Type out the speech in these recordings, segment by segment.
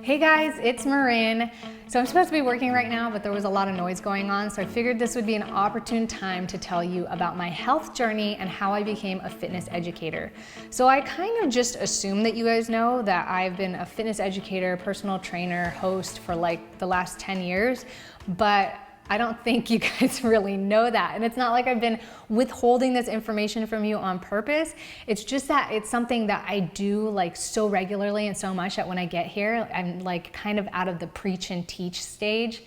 Hey guys, it's Marin. So I'm supposed to be working right now, but there was a lot of noise going on, so I figured this would be an opportune time to tell you about my health journey and how I became a fitness educator. So I kind of just assume that you guys know that I've been a fitness educator, personal trainer, host for like the last 10 years, but I don't think you guys really know that. And it's not like I've been withholding this information from you on purpose. It's just that it's something that I do like so regularly and so much that when I get here, I'm like kind of out of the preach and teach stage.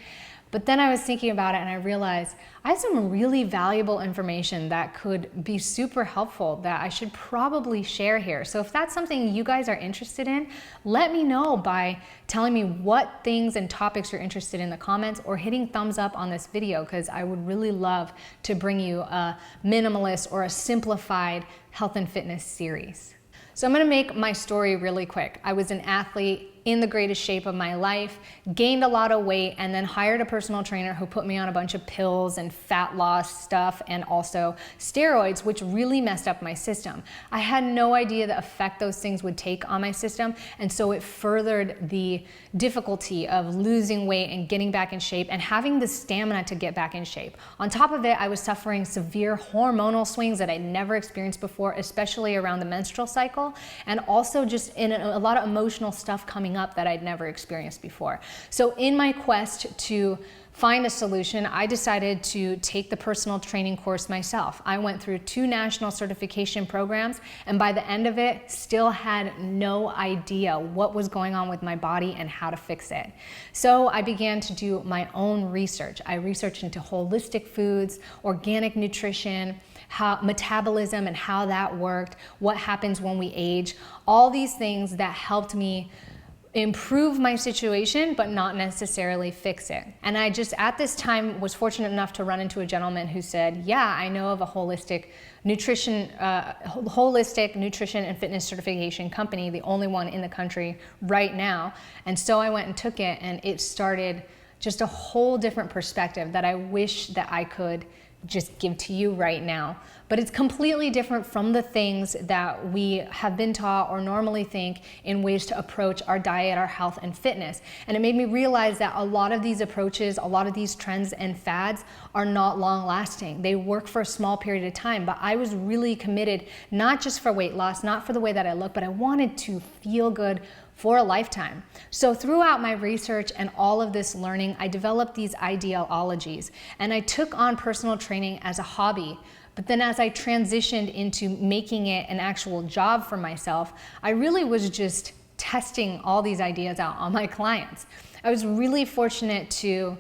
But then I was thinking about it and I realized I have some really valuable information that could be super helpful that I should probably share here. So if that's something you guys are interested in, let me know by telling me what things and topics you're interested in the comments or hitting thumbs up on this video, because I would really love to bring you a minimalist or a simplified health and fitness series. So I'm gonna make my story really quick. I was an athlete in the greatest shape of my life, gained a lot of weight, and then hired a personal trainer who put me on a bunch of pills and fat loss stuff and also steroids, which really messed up my system. I had no idea the effect those things would take on my system, and so it furthered the difficulty of losing weight and getting back in shape and having the stamina to get back in shape. On top of it, I was suffering severe hormonal swings that I'd never experienced before, especially around the menstrual cycle, and also just in a lot of emotional stuff coming up that I'd never experienced before. So in my quest to find a solution, I decided to take the personal training course myself. I went through 2 national certification programs, and by the end of it, still had no idea what was going on with my body and how to fix it. So I began to do my own research. I researched into holistic foods, organic nutrition, how metabolism and how that worked, what happens when we age, all these things that helped me improve my situation, but not necessarily fix it. And I just, at this time, was fortunate enough to run into a gentleman who said, yeah, I know of a holistic nutrition and fitness certification company, the only one in the country right now. And so I went and took it, and it started just a whole different perspective that I wish that I could just give to you right now. But it's completely different from the things that we have been taught or normally think in ways to approach our diet, our health, and fitness. And it made me realize that a lot of these approaches, a lot of these trends and fads are not long lasting. They work for a small period of time, but I was really committed, not just for weight loss, not for the way that I look, but I wanted to feel good for a lifetime. So throughout my research and all of this learning, I developed these ideologies, and I took on personal training as a hobby. But then as I transitioned into making it an actual job for myself, I really was just testing all these ideas out on my clients. I was really fortunate to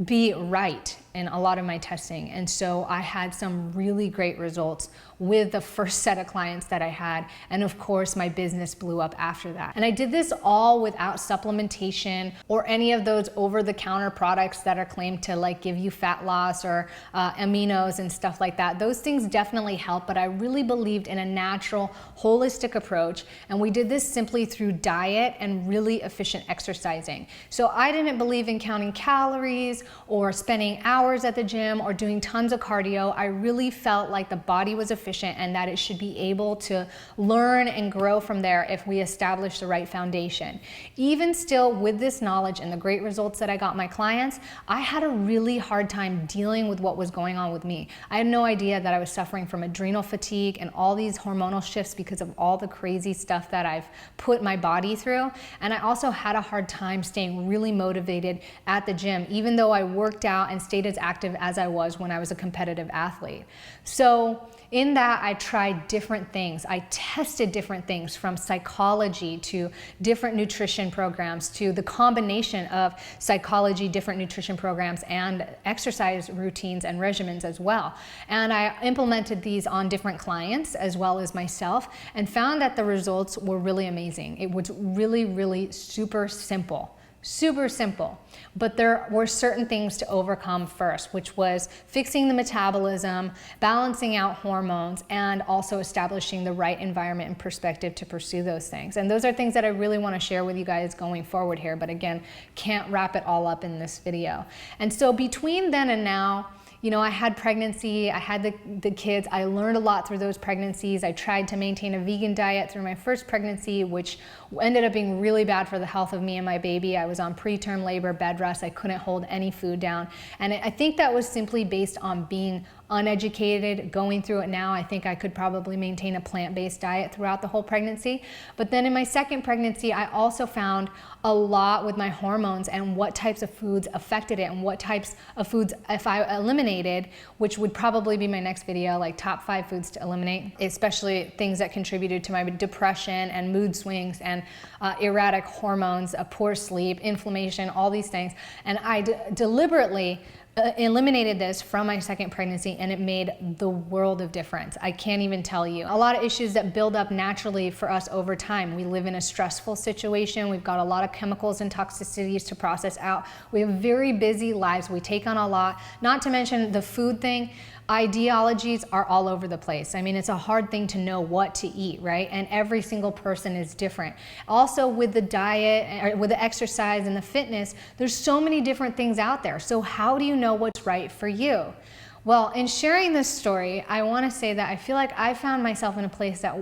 be right in a lot of my testing. And so I had some really great results with the first set of clients that I had. And of course, my business blew up after that. And I did this all without supplementation or any of those over-the-counter products that are claimed to like give you fat loss or aminos and stuff like that. Those things definitely help, but I really believed in a natural, holistic approach. And we did this simply through diet and really efficient exercising. So I didn't believe in counting calories or spending hours at the gym or doing tons of cardio. I really felt like the body was efficient and that it should be able to learn and grow from there if we establish the right foundation. Even still, with this knowledge and the great results that I got my clients, I had a really hard time dealing with what was going on with me. I had no idea that I was suffering from adrenal fatigue and all these hormonal shifts because of all the crazy stuff that I've put my body through. And I also had a hard time staying really motivated at the gym, even though I worked out and stayed as active as I was when I was a competitive athlete. So in that, I tried different things. I tested different things, from psychology to different nutrition programs to the combination of psychology, different nutrition programs, and exercise routines and regimens as well. And I implemented these on different clients as well as myself and found that the results were really amazing. It was really, really super simple. Super simple, but there were certain things to overcome first, which was fixing the metabolism, balancing out hormones, and also establishing the right environment and perspective to pursue those things. And those are things that I really want to share with you guys going forward here, but again, can't wrap it all up in this video. And so between then and now, you know, I had pregnancy, I had the kids. I learned a lot through those pregnancies. I tried to maintain a vegan diet through my first pregnancy, which ended up being really bad for the health of me and my baby. I was on preterm labor, bed rest. I couldn't hold any food down. And I think that was simply based on being uneducated. Going through it now, I think I could probably maintain a plant-based diet throughout the whole pregnancy. But then in my second pregnancy, I also found a lot with my hormones and what types of foods affected it and what types of foods, if I eliminated, which would probably be my next video, like top 5 foods to eliminate, especially things that contributed to my depression and mood swings and erratic hormones, poor sleep, inflammation, all these things. And I deliberately eliminated this from my second pregnancy, and it made the world of difference. I can't even tell you. A lot of issues that build up naturally for us over time. We live in a stressful situation. We've got a lot of chemicals and toxicities to process out. We have very busy lives. We take on a lot, not to mention the food thing. Ideologies are all over the place. I mean, it's a hard thing to know what to eat, right? And every single person is different. Also with the diet, or with the exercise and the fitness, there's so many different things out there. So how do you know what's right for you? Well, in sharing this story, I want to say that I feel like I found myself in a place that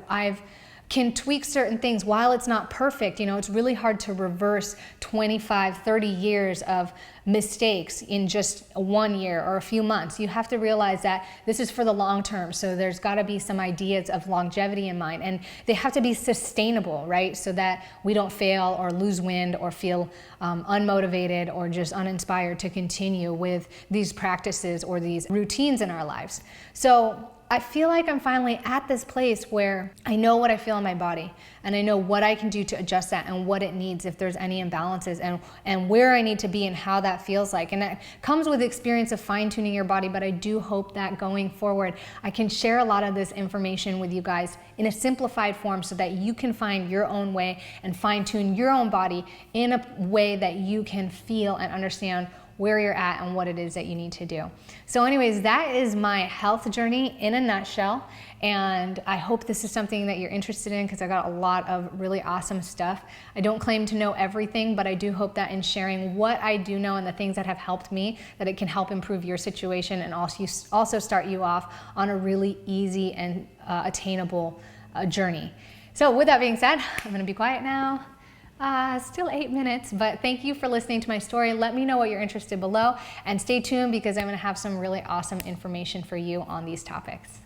can tweak certain things while it's not perfect. You know, it's really hard to reverse 25, 30 years of mistakes in just 1 year or a few months. You have to realize that this is for the long term. So there's got to be some ideas of longevity in mind, and they have to be sustainable, right? So that we don't fail or lose wind or feel unmotivated or just uninspired to continue with these practices or these routines in our lives. So I feel like I'm finally at this place where I know what I feel in my body, and I know what I can do to adjust that and what it needs if there's any imbalances, and where I need to be and how that feels like. And it comes with experience of fine-tuning your body, but I do hope that going forward, I can share a lot of this information with you guys in a simplified form so that you can find your own way and fine-tune your own body in a way that you can feel and understand where you're at and what it is that you need to do. So anyways, that is my health journey in a nutshell. And I hope this is something that you're interested in, because I got a lot of really awesome stuff. I don't claim to know everything, but I do hope that in sharing what I do know and the things that have helped me, that it can help improve your situation and also start you off on a really easy and attainable journey. So with that being said, I'm gonna be quiet now. Still 8 minutes, but thank you for listening to my story. Let me know what you're interested below, and stay tuned because I'm going to have some really awesome information for you on these topics.